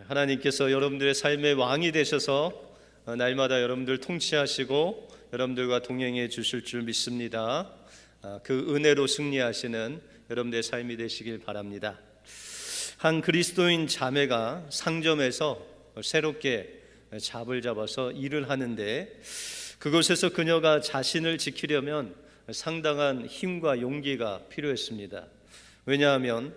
하나님께서 여러분들의 삶의 왕이 되셔서 날마다 여러분들 통치하시고 여러분들과 동행해 주실 줄 믿습니다. 그 은혜로 승리하시는 여러분들의 삶이 되시길 바랍니다. 한 그리스도인 자매가 상점에서 새롭게 잡을 잡아서 일을 하는데, 그곳에서 그녀가 자신을 지키려면 상당한 힘과 용기가 필요했습니다. 왜냐하면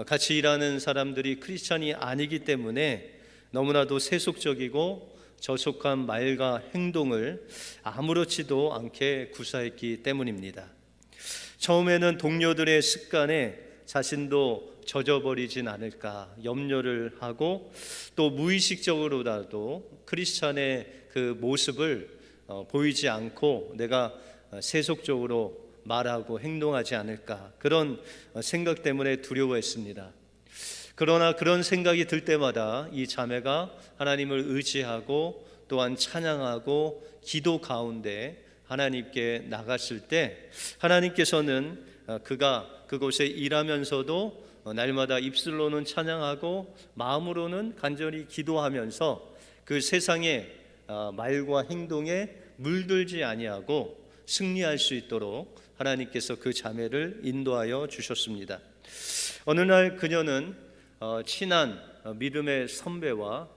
같이 일하는 사람들이 크리스찬이 아니기 때문에 너무나도 세속적이고 저속한 말과 행동을 아무렇지도 않게 구사했기 때문입니다. 처음에는 동료들의 습관에 자신도 젖어버리진 않을까 염려를 하고, 또 무의식적으로라도 크리스찬의 그 모습을 보이지 않고 내가 세속적으로 말하고 행동하지 않을까, 그런 생각 때문에 두려워했습니다. 그러나 그런 생각이 들 때마다 이 자매가 하나님을 의지하고 또한 찬양하고 기도 가운데 하나님께 나갔을 때, 하나님께서는 그가 그곳에 일하면서도 날마다 입술로는 찬양하고 마음으로는 간절히 기도하면서 그 세상의 말과 행동에 물들지 아니하고 승리할 수 있도록 하나님께서 그 자매를 인도하여 주셨습니다. 어느 날 그녀는 친한 믿음의 선배와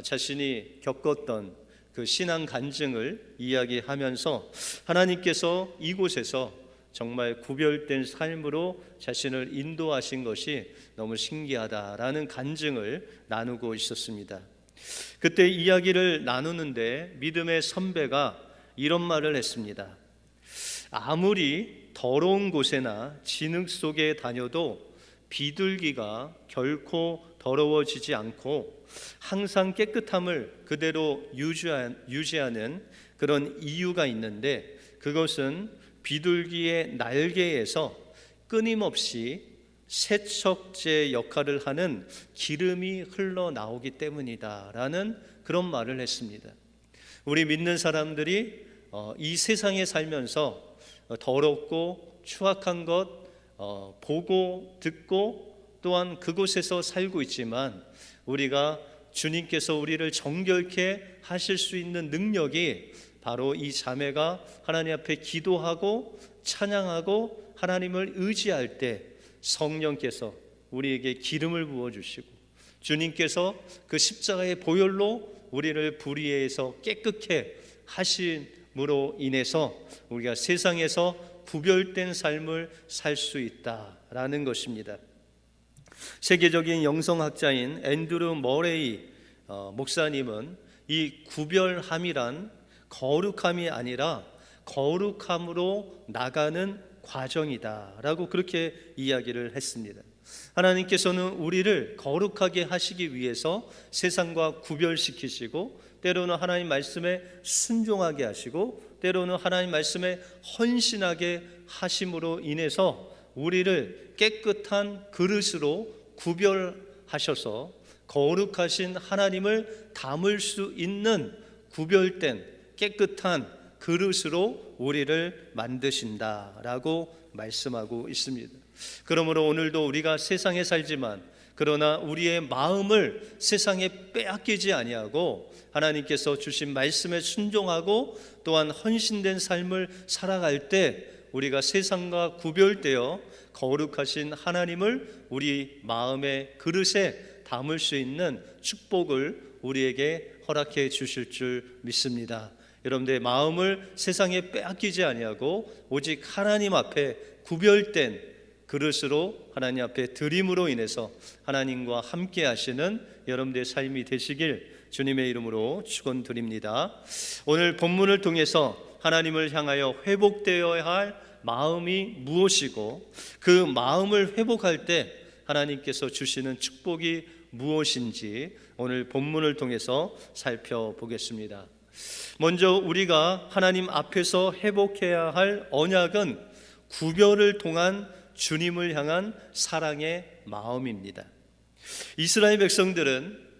자신이 겪었던 그 신앙 간증을 이야기하면서 하나님께서 이곳에서 정말 구별된 삶으로 자신을 인도하신 것이 너무 신기하다라는 간증을 나누고 있었습니다. 그때 이야기를 나누는데 믿음의 선배가 이런 말을 했습니다. 아무리 더러운 곳에나 진흙 속에 다녀도 비둘기가 결코 더러워지지 않고 항상 깨끗함을 그대로 유지하는 그런 이유가 있는데, 그것은 비둘기의 날개에서 끊임없이 세척제 역할을 하는 기름이 흘러나오기 때문이다 라는 그런 말을 했습니다. 우리 믿는 사람들이 이 세상에 살면서 더럽고 추악한 것 보고 듣고 또한 그곳에서 살고 있지만, 우리가 주님께서 우리를 정결케 하실 수 있는 능력이 바로 이 자매가 하나님 앞에 기도하고 찬양하고 하나님을 의지할 때 성령께서 우리에게 기름을 부어주시고, 주님께서 그 십자가의 보혈로 우리를 불의에서 깨끗게 하심으로 인해서 우리가 세상에서 구별된 삶을 살 수 있다라는 것입니다. 세계적인 영성학자인 앤드루 머레이 목사님은 이 구별함이란 거룩함이 아니라 거룩함으로 나가는 과정이다라고 그렇게 이야기를 했습니다. 하나님께서는 우리를 거룩하게 하시기 위해서 세상과 구별시키시고, 때로는 하나님 말씀에 순종하게 하시고, 때로는 하나님 말씀에 헌신하게 하심으로 인해서 우리를 깨끗한 그릇으로 구별하셔서 거룩하신 하나님을 담을 수 있는 구별된 깨끗한 그릇으로 우리를 만드신다라고 말씀하고 있습니다. 그러므로 오늘도 우리가 세상에 살지만, 그러나 우리의 마음을 세상에 빼앗기지 아니하고 하나님께서 주신 말씀에 순종하고 또한 헌신된 삶을 살아갈 때 우리가 세상과 구별되어 거룩하신 하나님을 우리 마음의 그릇에 담을 수 있는 축복을 우리에게 허락해 주실 줄 믿습니다. 여러분들의 마음을 세상에 빼앗기지 아니하고 오직 하나님 앞에 구별된 그릇으로 하나님 앞에 드림으로 인해서 하나님과 함께 하시는 여러분들의 삶이 되시길 주님의 이름으로 축원드립니다. 오늘 본문을 통해서 하나님을 향하여 회복되어야 할 마음이 무엇이고, 그 마음을 회복할 때 하나님께서 주시는 축복이 무엇인지 오늘 본문을 통해서 살펴보겠습니다. 먼저 우리가 하나님 앞에서 회복해야 할 언약은 구별을 통한 주님을 향한 사랑의 마음입니다. 이스라엘 백성들은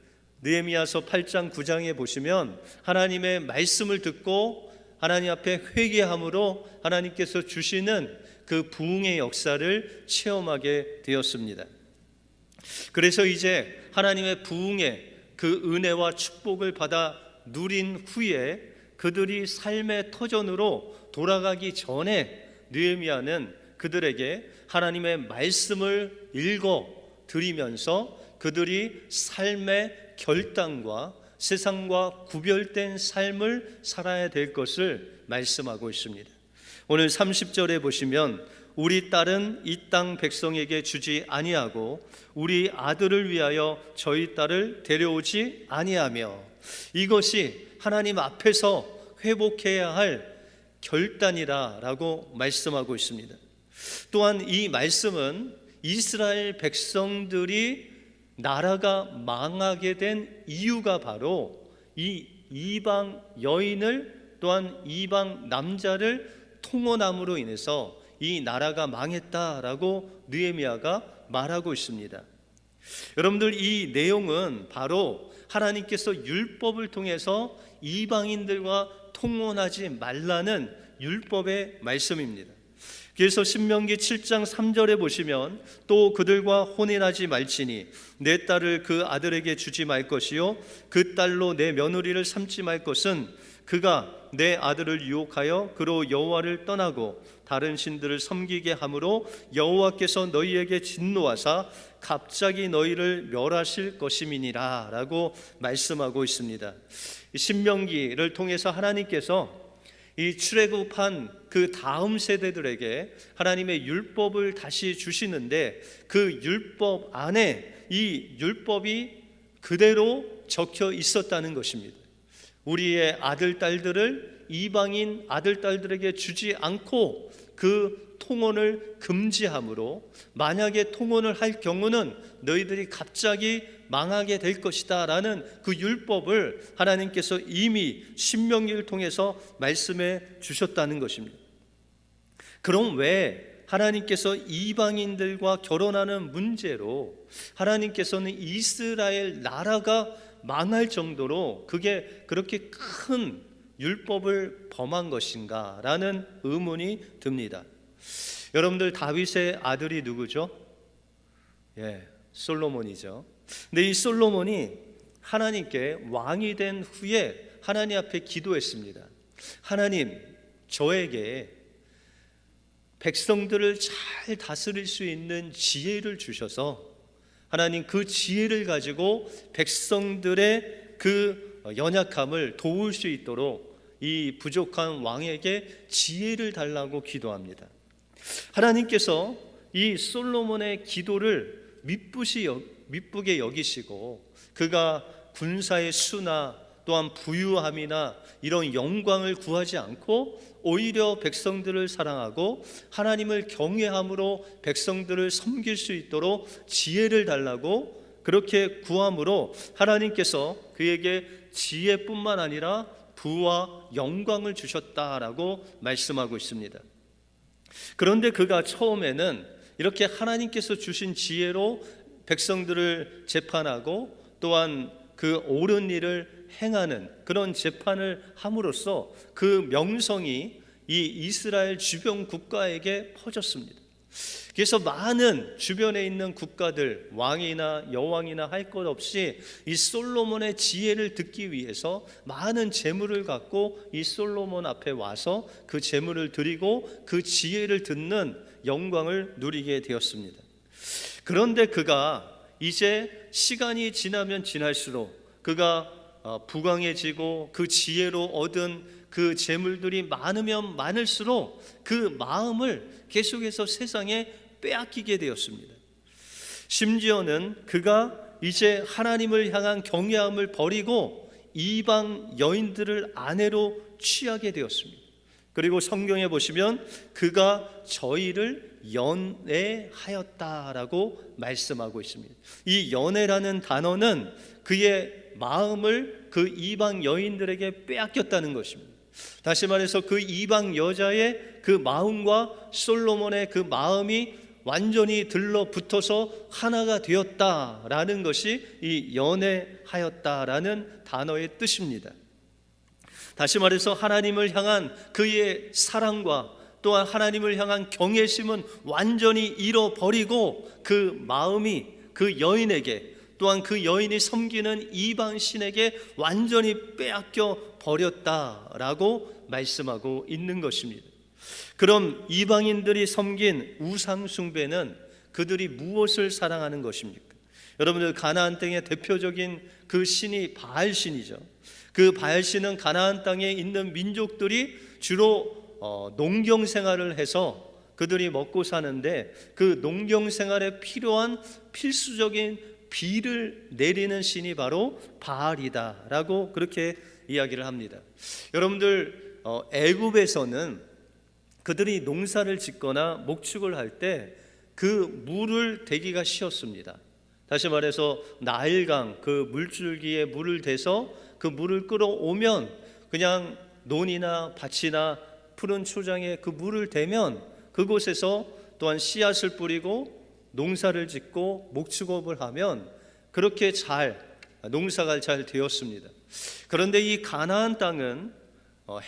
느헤미야서 8장 9장에 보시면 하나님의 말씀을 듣고 하나님 앞에 회개함으로 하나님께서 주시는 그 부흥의 역사를 체험하게 되었습니다. 그래서 이제 하나님의 부흥의 그 은혜와 축복을 받아 누린 후에 그들이 삶의 터전으로 돌아가기 전에 느헤미야는 그들에게 하나님의 말씀을 읽어 드리면서 그들이 삶의 결단과 세상과 구별된 삶을 살아야 될 것을 말씀하고 있습니다. 오늘 30절에 보시면 우리 딸은 이 땅 백성에게 주지 아니하고 우리 아들을 위하여 저희 딸을 데려오지 아니하며, 이것이 하나님 앞에서 회복해야 할 결단이라고 말씀하고 있습니다. 또한 이 말씀은 이스라엘 백성들이 나라가 망하게 된 이유가 바로 이 이방 여인을 또한 이방 남자를 통혼함으로 인해서 이 나라가 망했다라고 느헤미야가 말하고 있습니다. 여러분들, 이 내용은 바로 하나님께서 율법을 통해서 이방인들과 통혼하지 말라는 율법의 말씀입니다. 그래서 신명기 7장 3절에 보시면 또 그들과 혼인하지 말지니 내 딸을 그 아들에게 주지 말 것이요 그 딸로 내 며느리를 삼지 말 것은 그가 내 아들을 유혹하여 그로 여호와를 떠나고 다른 신들을 섬기게 함으로 여호와께서 너희에게 진노하사 갑자기 너희를 멸하실 것임이니라 라고 말씀하고 있습니다. 신명기를 통해서 하나님께서 이 출애굽한 그 다음 세대들에게 하나님의 율법을 다시 주시는데 그 율법 안에 이 율법이 그대로 적혀 있었다는 것입니다. 우리의 아들, 딸들을 이방인 아들, 딸들에게 주지 않고 그 통혼을 금지함으로 만약에 통혼을 할 경우는 너희들이 갑자기 망하게 될 것이다 라는 그 율법을 하나님께서 이미 신명기를 통해서 말씀해 주셨다는 것입니다. 그럼 왜 하나님께서 이방인들과 결혼하는 문제로 하나님께서는 이스라엘 나라가 망할 정도로 그게 그렇게 큰 율법을 범한 것인가 라는 의문이 듭니다. 여러분들, 다윗의 아들이 누구죠? 솔로몬이죠. 근데 이 솔로몬이 하나님께 왕이 된 후에 하나님 앞에 기도했습니다. 하나님, 저에게 백성들을 잘 다스릴 수 있는 지혜를 주셔서 하나님 그 지혜를 가지고 백성들의 그 연약함을 도울 수 있도록 이 부족한 왕에게 지혜를 달라고 기도합니다. 하나님께서 이 솔로몬의 기도를 미쁘게 여기시고 그가 군사의 수나 또한 부유함이나 이런 영광을 구하지 않고 오히려 백성들을 사랑하고 하나님을 경외함으로 백성들을 섬길 수 있도록 지혜를 달라고 그렇게 구함으로 하나님께서 그에게 지혜뿐만 아니라 부와 영광을 주셨다라고 말씀하고 있습니다. 그런데 그가 처음에는 이렇게 하나님께서 주신 지혜로 백성들을 재판하고 또한 그 옳은 일을 행하는 그런 재판을 함으로써 그 명성이 이 이스라엘 주변 국가에게 퍼졌습니다. 그래서 많은 주변에 있는 국가들, 왕이나 여왕이나 할 것 없이 이 솔로몬의 지혜를 듣기 위해서 많은 재물을 갖고 이 솔로몬 앞에 와서 그 재물을 드리고 그 지혜를 듣는 영광을 누리게 되었습니다. 그런데 그가 이제 시간이 지나면 지날수록 그가 부강해지고 그 지혜로 얻은 그 재물들이 많으면 많을수록 그 마음을 계속해서 세상에 빼앗기게 되었습니다. 심지어는 그가 이제 하나님을 향한 경외함을 버리고 이방 여인들을 아내로 취하게 되었습니다. 그리고 성경에 보시면 그가 저희를 연애하였다라고 말씀하고 있습니다. 이 연애라는 단어는 그의 마음을 그 이방 여인들에게 빼앗겼다는 것입니다. 다시 말해서 그 이방 여자의 그 마음과 솔로몬의 그 마음이 완전히 들러붙어서 하나가 되었다라는 것이 이 연애하였다라는 단어의 뜻입니다. 다시 말해서 하나님을 향한 그의 사랑과 또한 하나님을 향한 경외심은 완전히 잃어버리고 그 마음이 그 여인에게 또한 그 여인이 섬기는 이방 신에게 완전히 빼앗겨 버렸다라고 말씀하고 있는 것입니다. 그럼 이방인들이 섬긴 우상 숭배는 그들이 무엇을 사랑하는 것입니까? 여러분들, 가나안 땅의 대표적인 그 신이 바알 신이죠. 그 바알 신은 가나안 땅에 있는 민족들이 주로 농경 생활을 해서 그들이 먹고 사는데, 그 농경 생활에 필요한 필수적인 비를 내리는 신이 바로 바알이다라고 그렇게 이야기를 합니다. 여러분들, 애굽에서는 그들이 농사를 짓거나 목축을 할 때 그 물을 대기가 쉬웠습니다. 다시 말해서 나일강 그 물줄기에 물을 대서 그 물을 끌어오면 그냥 논이나 밭이나 푸른 초장에 그 물을 대면 그곳에서 또한 씨앗을 뿌리고 농사를 짓고 목축업을 하면 그렇게 농사가 잘 되었습니다. 그런데 이 가나안 땅은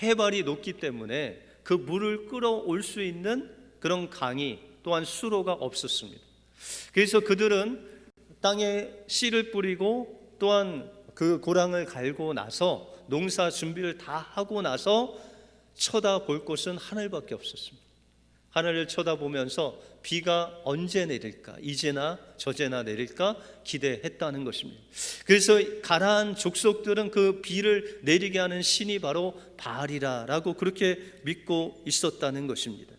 해발이 높기 때문에 그 물을 끌어올 수 있는 그런 강이 또한 수로가 없었습니다. 그래서 그들은 땅에 씨를 뿌리고 또한 그 고랑을 갈고 나서 농사 준비를 다 하고 나서 쳐다볼 곳은 하늘밖에 없었습니다. 하늘을 쳐다보면서 비가 언제 내릴까, 이제나 저제나 내릴까 기대했다는 것입니다. 그래서 가나안 족속들은 그 비를 내리게 하는 신이 바로 바알이라고 그렇게 믿고 있었다는 것입니다.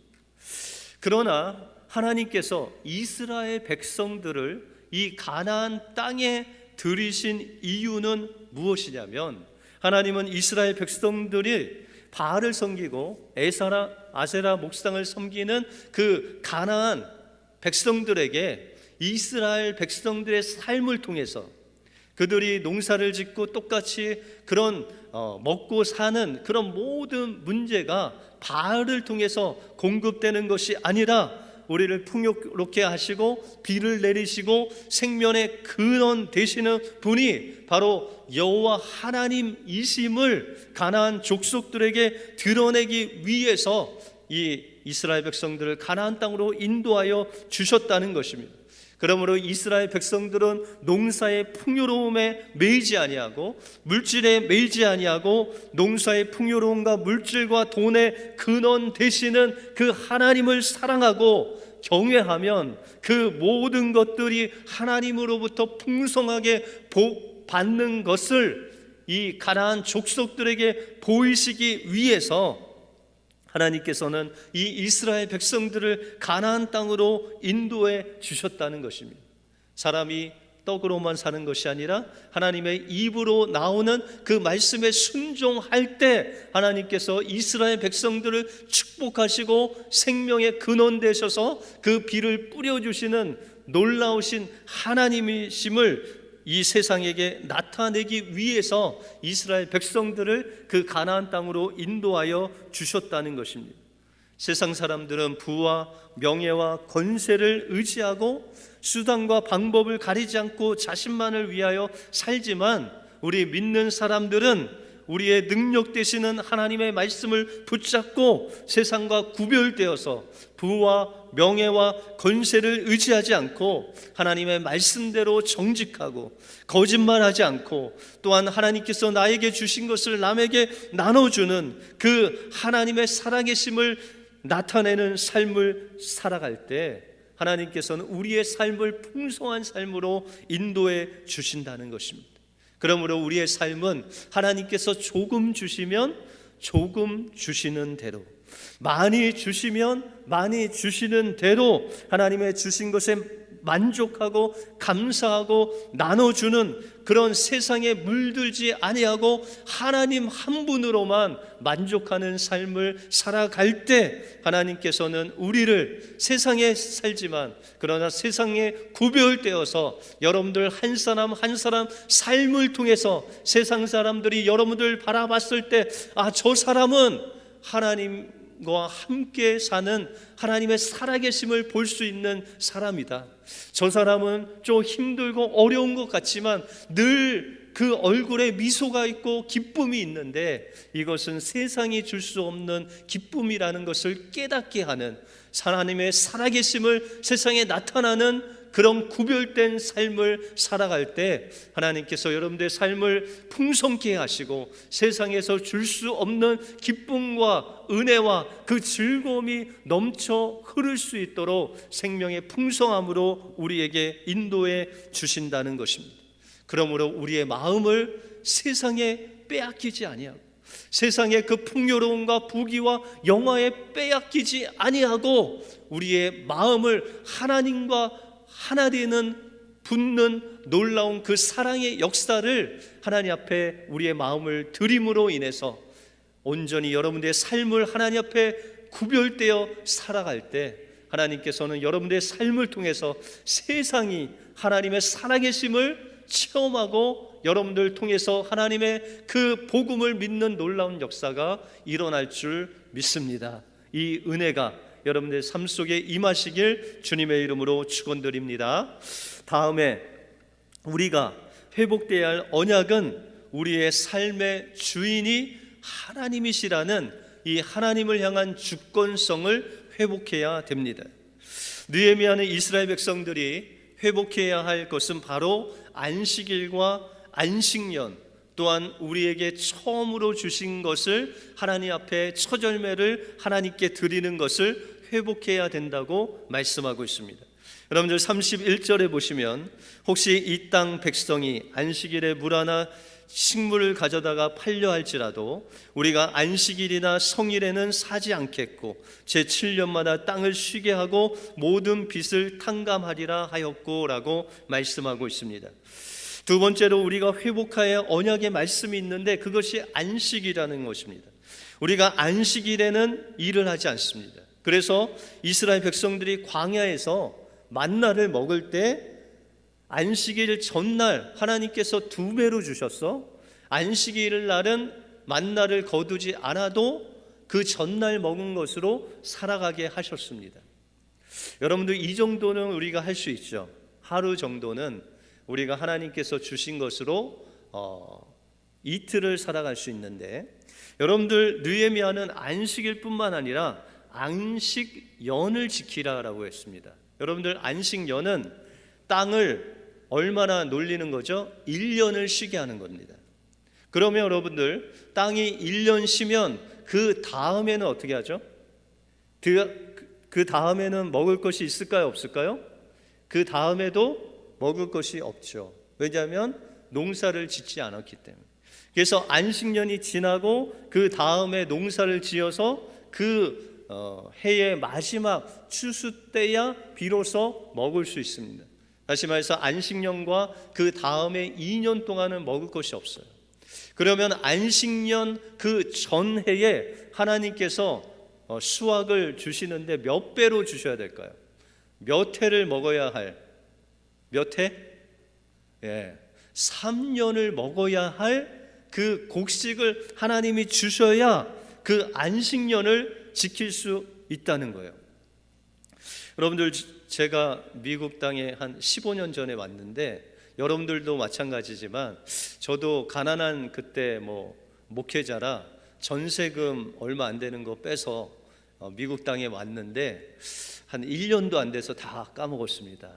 그러나 하나님께서 이스라엘 백성들을 이 가나안 땅에 들이신 이유는 무엇이냐면, 하나님은 이스라엘 백성들이 바알을 섬기고 아세라 목상을 섬기는 그 가나안 백성들에게 이스라엘 백성들의 삶을 통해서 그들이 농사를 짓고 똑같이 그런 먹고 사는 그런 모든 문제가 바알을 통해서 공급되는 것이 아니라 우리를 풍요롭게 하시고 비를 내리시고 생명의 근원 되시는 분이 바로 여호와 하나님이심을 가나안 족속들에게 드러내기 위해서 이 이스라엘 백성들을 가나안 땅으로 인도하여 주셨다는 것입니다. 그러므로 이스라엘 백성들은 농사의 풍요로움에 매이지 아니하고 물질에 매이지 아니하고 농사의 풍요로움과 물질과 돈의 근원 되시는 그 하나님을 사랑하고 경외하면 그 모든 것들이 하나님으로부터 풍성하게 복 받는 것을 이 가나안 족속들에게 보이시기 위해서 하나님께서는 이 이스라엘 백성들을 가나안 땅으로 인도해 주셨다는 것입니다. 사람이 떡으로만 사는 것이 아니라 하나님의 입으로 나오는 그 말씀에 순종할 때 하나님께서 이스라엘 백성들을 축복하시고 생명의 근원 되셔서 그 비를 뿌려주시는 놀라우신 하나님이심을 이 세상에게 나타내기 위해서 이스라엘 백성들을 그 가나안 땅으로 인도하여 주셨다는 것입니다. 세상 사람들은 부와 명예와 권세를 의지하고 수단과 방법을 가리지 않고 자신만을 위하여 살지만, 우리 믿는 사람들은 우리의 능력 되시는 하나님의 말씀을 붙잡고 세상과 구별되어서 부와 명예와 권세를 의지하지 않고 하나님의 말씀대로 정직하고 거짓말하지 않고 또한 하나님께서 나에게 주신 것을 남에게 나눠주는 그 하나님의 살아계심을 나타내는 삶을 살아갈 때 하나님께서는 우리의 삶을 풍성한 삶으로 인도해 주신다는 것입니다. 그러므로 우리의 삶은 하나님께서 조금 주시면 조금 주시는 대로, 많이 주시면 많이 주시는 대로 하나님의 주신 것에 만족하고 감사하고 나눠주는 그런 세상에 물들지 아니하고 하나님 한 분으로만 만족하는 삶을 살아갈 때 하나님께서는 우리를 세상에 살지만 그러나 세상에 구별되어서 여러분들 한 사람 한 사람 삶을 통해서 세상 사람들이 여러분들 바라봤을 때 저 사람은 하나님과 함께 사는 하나님의 살아계심을 볼 수 있는 사람이다. 저 사람은 좀 힘들고 어려운 것 같지만 늘 그 얼굴에 미소가 있고 기쁨이 있는데 이것은 세상이 줄 수 없는 기쁨이라는 것을 깨닫게 하는 하나님의 살아계심을 세상에 나타나는 그런 구별된 삶을 살아갈 때 하나님께서 여러분들의 삶을 풍성케 하시고 세상에서 줄 수 없는 기쁨과 은혜와 그 즐거움이 넘쳐 흐를 수 있도록 생명의 풍성함으로 우리에게 인도해 주신다는 것입니다. 그러므로 우리의 마음을 세상에 빼앗기지 아니하고 세상의 그 풍요로움과 부귀와 영화에 빼앗기지 아니하고 우리의 마음을 하나님과 하나 되는 붙는 놀라운 그 사랑의 역사를 하나님 앞에 우리의 마음을 드림으로 인해서 온전히 여러분들의 삶을 하나님 앞에 구별되어 살아갈 때 하나님께서는 여러분들의 삶을 통해서 세상이 하나님의 살아계심을 체험하고 여러분들 통해서 하나님의 그 복음을 믿는 놀라운 역사가 일어날 줄 믿습니다. 이 은혜가 여러분들의 삶 속에 임하시길 주님의 이름으로 축원드립니다. 다음에 우리가 회복되어야 할 언약은 우리의 삶의 주인이 하나님이시라는 이 하나님을 향한 주권성을 회복해야 됩니다. 느헤미야는 이스라엘 백성들이 회복해야 할 것은 바로 안식일과 안식년, 또한 우리에게 처음으로 주신 것을 하나님 앞에 첫 열매를 하나님께 드리는 것을 회복해야 된다고 말씀하고 있습니다. 여러분들 31절에 보시면 혹시 이 땅 백성이 안식일에 물 하나 식물을 가져다가 팔려 할지라도 우리가 안식일이나 성일에는 사지 않겠고 제7년마다 땅을 쉬게 하고 모든 빚을 탕감하리라 하였고 라고 말씀하고 있습니다. 두 번째로 우리가 회복하여 언약의 말씀이 있는데 그것이 안식이라는 것입니다. 우리가 안식일에는 일을 하지 않습니다. 그래서 이스라엘 백성들이 광야에서 만나를 먹을 때 안식일 전날 하나님께서 2배로 주셔서 안식일 날은 만나를 거두지 않아도 그 전날 먹은 것으로 살아가게 하셨습니다. 여러분들 이 정도는 우리가 할 수 있죠. 하루 정도는 우리가 하나님께서 주신 것으로 이틀을 살아갈 수 있는데 여러분들 느헤미야는 안식일뿐만 아니라 안식년을 지키라라고 했습니다. 여러분들 안식년은 땅을 얼마나 놀리는 거죠? 1년을 쉬게 하는 겁니다. 그러면 여러분들 땅이 1년 쉬면 그 다음에는 어떻게 하죠? 그 다음에는 먹을 것이 있을까요? 없을까요? 그 다음에도 먹을 것이 없죠. 왜냐하면 농사를 짓지 않았기 때문에. 그래서 안식년이 지나고 그 다음에 농사를 지어서 그 해의 마지막 추수 때야 비로소 먹을 수 있습니다. 다시 말해서 안식년과 그 다음에 2년 동안은 먹을 것이 없어요. 그러면 안식년 그 전해에 하나님께서 수확을 주시는데 몇 배로 주셔야 될까요? 몇 해를 먹어야 할, 몇 해? 3년을 먹어야 할 그 곡식을 하나님이 주셔야 그 안식년을 지킬 수 있다는 거예요. 여러분들 제가 미국 땅에 한 15년 전에 왔는데 여러분들도 마찬가지지만 저도 가난한 그때 목회자라 전세금 얼마 안 되는 거 빼서 미국 땅에 왔는데 한 1년도 안 돼서 다 까먹었습니다.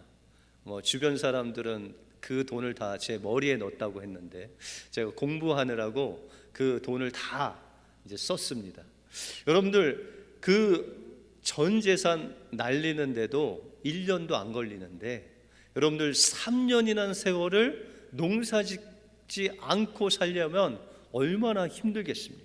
주변 사람들은 그 돈을 다 제 머리에 넣었다고 했는데 제가 공부하느라고 그 돈을 다 이제 썼습니다. 여러분들 그 전 재산 날리는데도 1년도 안 걸리는데 여러분들 3년이라는 세월을 농사 짓지 않고 살려면 얼마나 힘들겠습니까?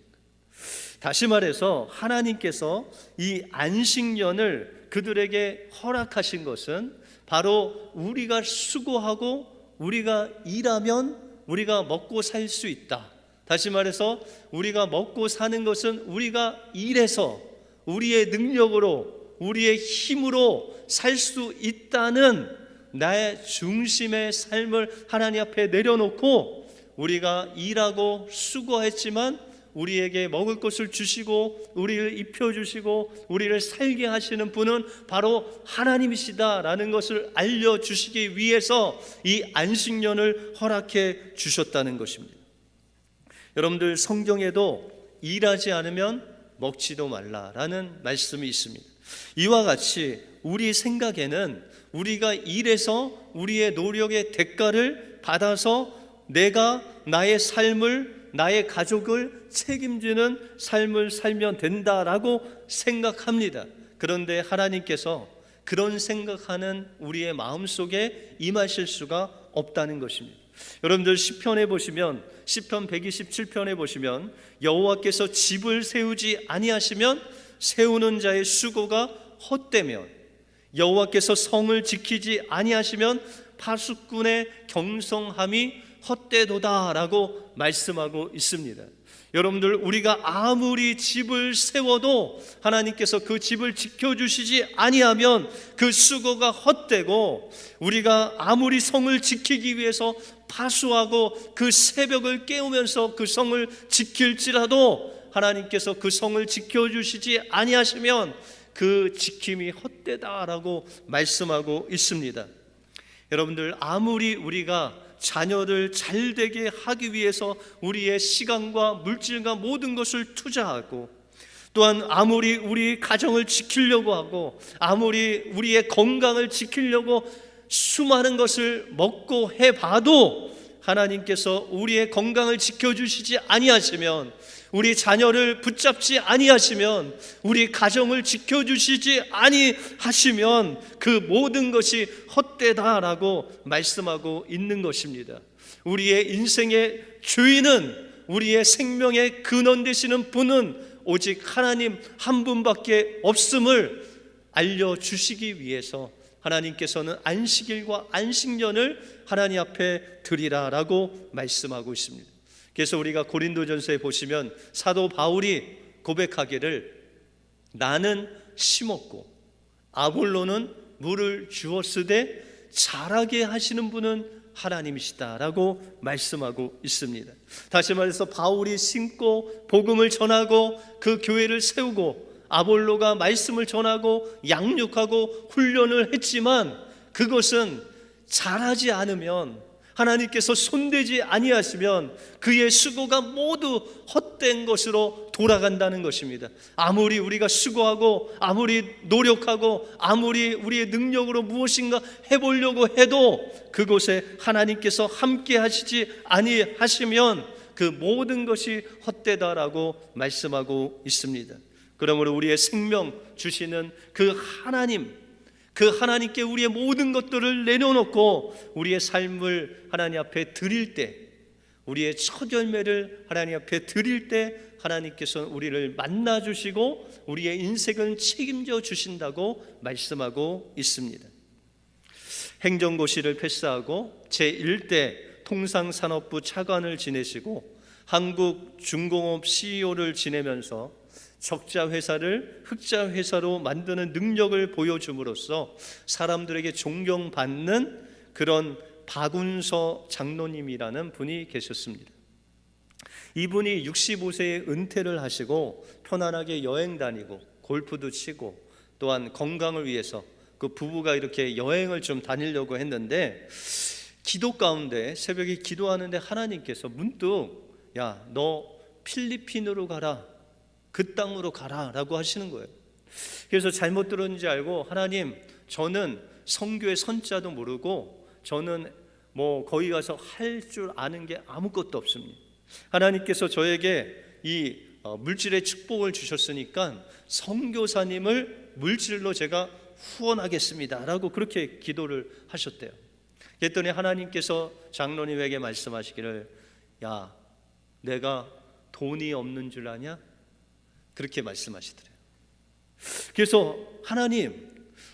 다시 말해서 하나님께서 이 안식년을 그들에게 허락하신 것은 바로 우리가 수고하고 우리가 일하면 우리가 먹고 살 수 있다. 다시 말해서 우리가 먹고 사는 것은 우리가 일해서 우리의 능력으로 우리의 힘으로 살 수 있다는 나의 중심의 삶을 하나님 앞에 내려놓고 우리가 일하고 수고했지만 우리에게 먹을 것을 주시고 우리를 입혀주시고 우리를 살게 하시는 분은 바로 하나님이시다라는 것을 알려주시기 위해서 이 안식년을 허락해 주셨다는 것입니다. 여러분들 성경에도 일하지 않으면 먹지도 말라라는 말씀이 있습니다. 이와 같이 우리 생각에는 우리가 일해서 우리의 노력의 대가를 받아서 내가 나의 삶을, 나의 가족을 책임지는 삶을 살면 된다라고 생각합니다. 그런데 하나님께서 그런 생각하는 우리의 마음속에 임하실 수가 없다는 것입니다. 여러분들 시편에 보시면, 시편 127편에 보시면 여호와께서 집을 세우지 아니하시면 세우는 자의 수고가 헛되며, 여호와께서 성을 지키지 아니하시면 파수꾼의 경성함이 헛되도다라고 말씀하고 있습니다. 여러분들, 우리가 아무리 집을 세워도 하나님께서 그 집을 지켜주시지 아니하면 그 수고가 헛되고, 우리가 아무리 성을 지키기 위해서 파수하고 그 새벽을 깨우면서 그 성을 지킬지라도 하나님께서 그 성을 지켜주시지 아니하시면 그 지킴이 헛되다라고 말씀하고 있습니다. 여러분들, 아무리 우리가 자녀를 잘되게 하기 위해서 우리의 시간과 물질과 모든 것을 투자하고, 또한 아무리 우리 가정을 지키려고 하고, 아무리 우리의 건강을 지키려고 수많은 것을 먹고 해봐도 하나님께서 우리의 건강을 지켜주시지 아니하시면, 우리 자녀를 붙잡지 아니하시면, 우리 가정을 지켜주시지 아니하시면 그 모든 것이 헛되다라고 말씀하고 있는 것입니다. 우리의 인생의 주인은, 우리의 생명의 근원 되시는 분은 오직 하나님 한 분밖에 없음을 알려주시기 위해서 하나님께서는 안식일과 안식년을 하나님 앞에 드리라라고 말씀하고 있습니다. 그래서 우리가 고린도전서에 보시면 사도 바울이 고백하기를, 나는 심었고 아볼로는 물을 주었으되 자라게 하시는 분은 하나님이시다라고 말씀하고 있습니다. 다시 말해서 바울이 심고 복음을 전하고 그 교회를 세우고, 아볼로가 말씀을 전하고 양육하고 훈련을 했지만 그것은 자라지 않으면, 하나님께서 손대지 아니하시면 그의 수고가 모두 헛된 것으로 돌아간다는 것입니다. 아무리 우리가 수고하고 아무리 노력하고 아무리 우리의 능력으로 무엇인가 해보려고 해도 그곳에 하나님께서 함께 하시지 아니하시면 그 모든 것이 헛되다라고 말씀하고 있습니다. 그러므로 우리의 생명 주시는 그 하나님, 그 하나님께 우리의 모든 것들을 내려놓고 우리의 삶을 하나님 앞에 드릴 때, 우리의 첫 열매를 하나님 앞에 드릴 때 하나님께서 우리를 만나 주시고 우리의 인생을 책임져 주신다고 말씀하고 있습니다. 행정고시를 패스하고 제1대 통상산업부 차관을 지내시고 한국중공업 CEO를 지내면서 적자 회사를 흑자 회사로 만드는 능력을 보여줌으로써 사람들에게 존경받는 그런 박운서 장로님이라는 분이 계셨습니다. 이분이 65세에 은퇴를 하시고 편안하게 여행 다니고 골프도 치고, 또한 건강을 위해서 그 부부가 이렇게 여행을 좀 다니려고 했는데, 기도 가운데 새벽에 기도하는데 하나님께서 문득, 야, 너 필리핀으로 가라, 그 땅으로 가라 라고 하시는 거예요. 그래서 잘못 들었는지 알고, 하나님, 저는 선교의 선자도 모르고 저는 뭐 거기 가서 할 줄 아는 게 아무것도 없습니다. 하나님께서 저에게 이 물질의 축복을 주셨으니까 선교사님을 물질로 제가 후원하겠습니다 라고 그렇게 기도를 하셨대요. 그랬더니 하나님께서 장로님에게 말씀하시기를, 야, 내가 돈이 없는 줄 아냐? 그렇게 말씀하시더래요. 그래서 하나님,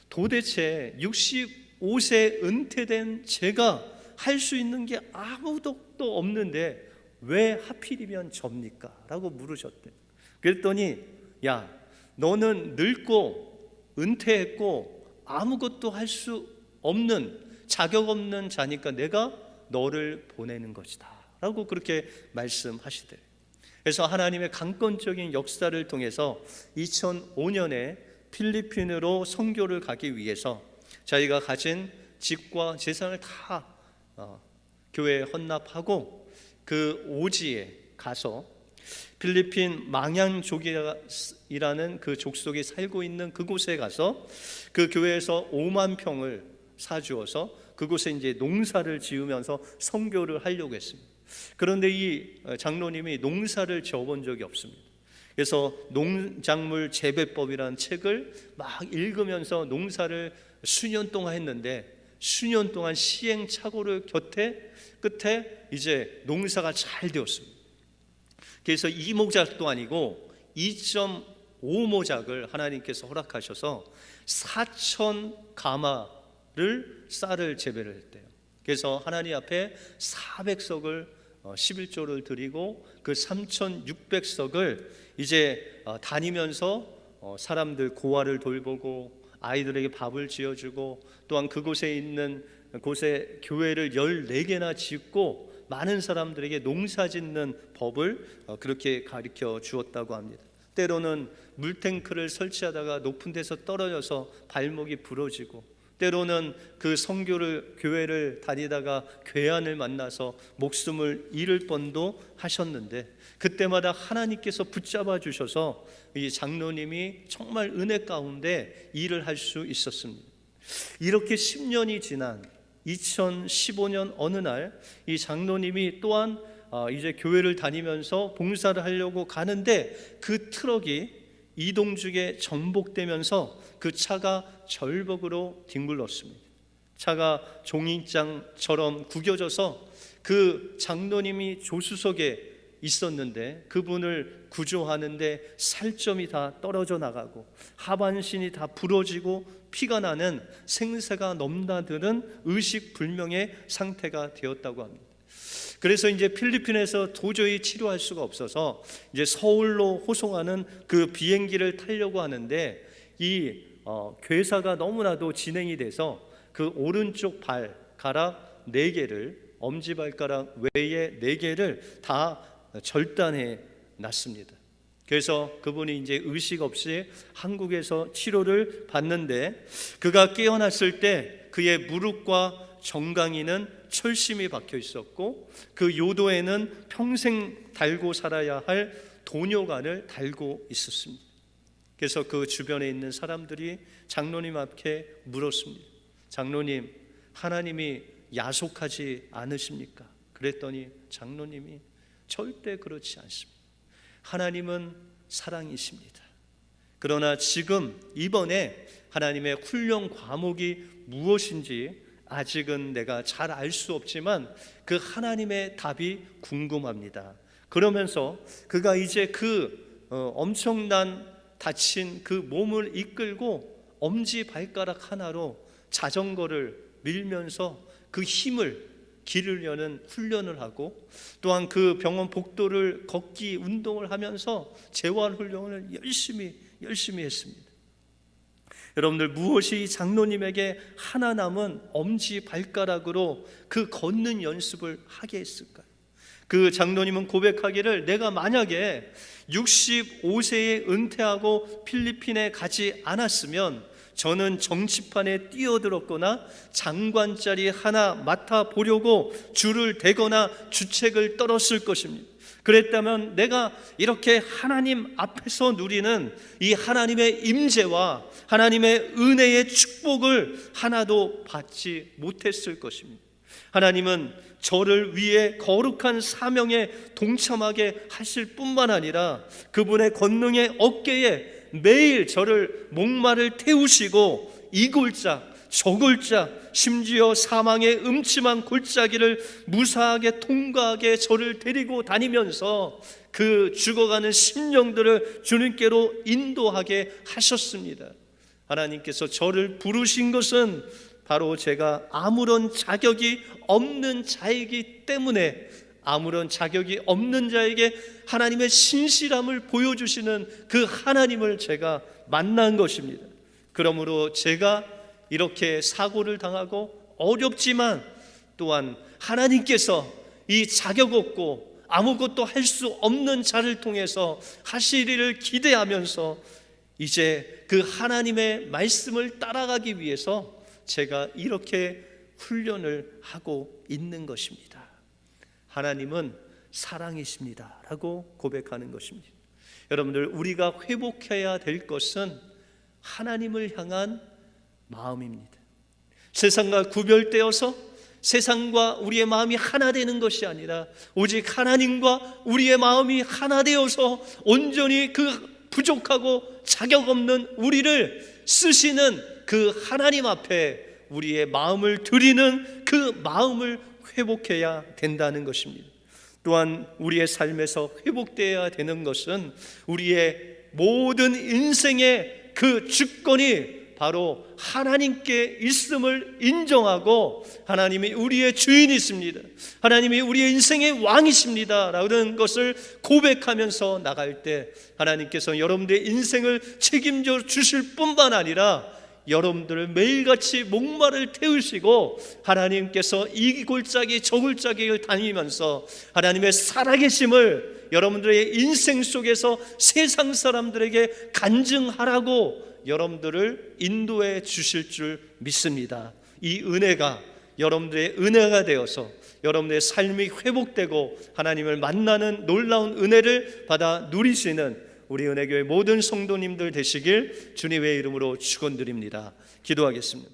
도대체 65세 은퇴된 제가 할 수 있는 게 아무것도 없는데 왜 하필이면 접니까? 라고 물으셨대요. 그랬더니, 야, 너는 늙고 은퇴했고 아무것도 할 수 없는, 자격 없는 자니까 내가 너를 보내는 것이다 라고 그렇게 말씀하시더래요. 그래서 하나님의 강권적인 역사를 통해서 2005년에 필리핀으로 선교를 가기 위해서 자기가 가진 집과 재산을 다 교회에 헌납하고 그 오지에 가서 필리핀 망양족이라는 그 족속이 살고 있는 그곳에 가서 그 교회에서 5만 평을 사주어서 그곳에 이제 농사를 지으면서 선교를 하려고 했습니다. 그런데 이 장로님이 농사를 지어본 적이 없습니다. 그래서 농작물 재배법이라는 책을 막 읽으면서 농사를 수년 동안 했는데, 수년 동안 시행착오를 끝에 이제 농사가 잘 되었습니다. 그래서 2모작도 아니고 2.5모작을 하나님께서 허락하셔서 4,000가마를 쌀을 재배를 했대요. 그래서 하나님 앞에 400석을 11조를 드리고 그 3,600석을 이제 다니면서 사람들 고아를 돌보고 아이들에게 밥을 지어주고, 또한 그곳에 있는 곳에 교회를 14개나 짓고 많은 사람들에게 농사 짓는 법을 그렇게 가르쳐 주었다고 합니다. 때로는 물탱크를 설치하다가 높은 데서 떨어져서 발목이 부러지고, 때로는 그 선교를 교회를 다니다가 괴한을 만나서 목숨을 잃을 뻔도 하셨는데, 그때마다 하나님께서 붙잡아 주셔서 이 장로님이 정말 은혜 가운데 일을 할 수 있었습니다. 이렇게 10년이 지난 2015년 어느 날 이 장로님이 또한 이제 교회를 다니면서 봉사를 하려고 가는데, 그 트럭이 이동 중에 전복되면서 그 차가 절벽으로 뒹굴렀습니다. 차가 종이장처럼 구겨져서 그 장로님이 조수석에 있었는데 그분을 구조하는데 살점이 다 떨어져 나가고 하반신이 다 부러지고 피가 나는 생사가 넘나드는 의식불명의 상태가 되었다고 합니다. 그래서 이제 필리핀에서 도저히 치료할 수가 없어서 이제 서울로 호송하는 그 비행기를 타려고 하는데, 이 괴사가 너무나도 진행이 돼서 그 오른쪽 발가락 4개를, 엄지발가락 외에 4개를 다 절단해 놨습니다. 그래서 그분이 이제 의식 없이 한국에서 치료를 받는데, 그가 깨어났을 때 그의 무릎과 정강이는 철심이 박혀 있었고, 그 요도에는 평생 달고 살아야 할 도뇨관을 달고 있었습니다. 그래서 그 주변에 있는 사람들이 장로님 앞에 물었습니다. 장로님, 하나님이 야속하지 않으십니까? 그랬더니 장로님이 절대 그렇지 않습니다. 하나님은 사랑이십니다. 그러나 지금 이번에 하나님의 훈련 과목이 무엇인지 아직은 내가 잘 알 수 없지만 그 하나님의 답이 궁금합니다. 그러면서 그가 이제 그 엄청난 다친 그 몸을 이끌고 엄지발가락 하나로 자전거를 밀면서 그 힘을 기르려는 훈련을 하고, 또한 그 병원 복도를 걷기 운동을 하면서 재활 훈련을 열심히 했습니다. 여러분들, 무엇이 장로님에게 하나 남은 엄지발가락으로 그 걷는 연습을 하게 했을까요? 그 장로님은 고백하기를, 내가 만약에 65세에 은퇴하고 필리핀에 가지 않았으면 저는 정치판에 뛰어들었거나 장관 자리 하나 맡아보려고 줄을 대거나 주책을 떨었을 것입니다. 그랬다면 내가 이렇게 하나님 앞에서 누리는 이 하나님의 임재와 하나님의 은혜의 축복을 하나도 받지 못했을 것입니다. 하나님은 저를 위해 거룩한 사명에 동참하게 하실 뿐만 아니라 그분의 권능의 어깨에 매일 저를 목마를 태우시고 이 골짜 저 골짜, 심지어 사망의 음침한 골짜기를 무사하게 통과하게 저를 데리고 다니면서 그 죽어가는 심령들을 주님께로 인도하게 하셨습니다. 하나님께서 저를 부르신 것은 바로 제가 아무런 자격이 없는 자이기 때문에, 아무런 자격이 없는 자에게 하나님의 신실함을 보여주시는 그 하나님을 제가 만난 것입니다. 그러므로 제가 이렇게 사고를 당하고 어렵지만 또한 하나님께서 이 자격 없고 아무것도 할 수 없는 자를 통해서 하실 일을 기대하면서 이제 그 하나님의 말씀을 따라가기 위해서 제가 이렇게 훈련을 하고 있는 것입니다. 하나님은 사랑이십니다 라고 고백하는 것입니다. 여러분들, 우리가 회복해야 될 것은 하나님을 향한 마음입니다. 세상과 구별되어서 세상과 우리의 마음이 하나 되는 것이 아니라 오직 하나님과 우리의 마음이 하나 되어서 온전히 그 부족하고 자격 없는 우리를 쓰시는 그 하나님 앞에 우리의 마음을 드리는 그 마음을 회복해야 된다는 것입니다. 또한 우리의 삶에서 회복되어야 되는 것은 우리의 모든 인생의 그 주권이 바로 하나님께 있음을 인정하고 하나님이 우리의 주인이십니다, 하나님이 우리의 인생의 왕이십니다 라는 것을 고백하면서 나갈 때 하나님께서 여러분들의 인생을 책임져 주실 뿐만 아니라 여러분들을 매일같이 목마를 태우시고 하나님께서 이 골짜기 저 골짜기를 다니면서 하나님의 살아계심을 여러분들의 인생 속에서 세상 사람들에게 간증하라고 여러분들을 인도해 주실 줄 믿습니다. 이 은혜가 여러분들의 은혜가 되어서 여러분들의 삶이 회복되고 하나님을 만나는 놀라운 은혜를 받아 누리시는 우리 은혜교회 모든 성도님들 되시길 주님의 이름으로 축원드립니다. 기도하겠습니다.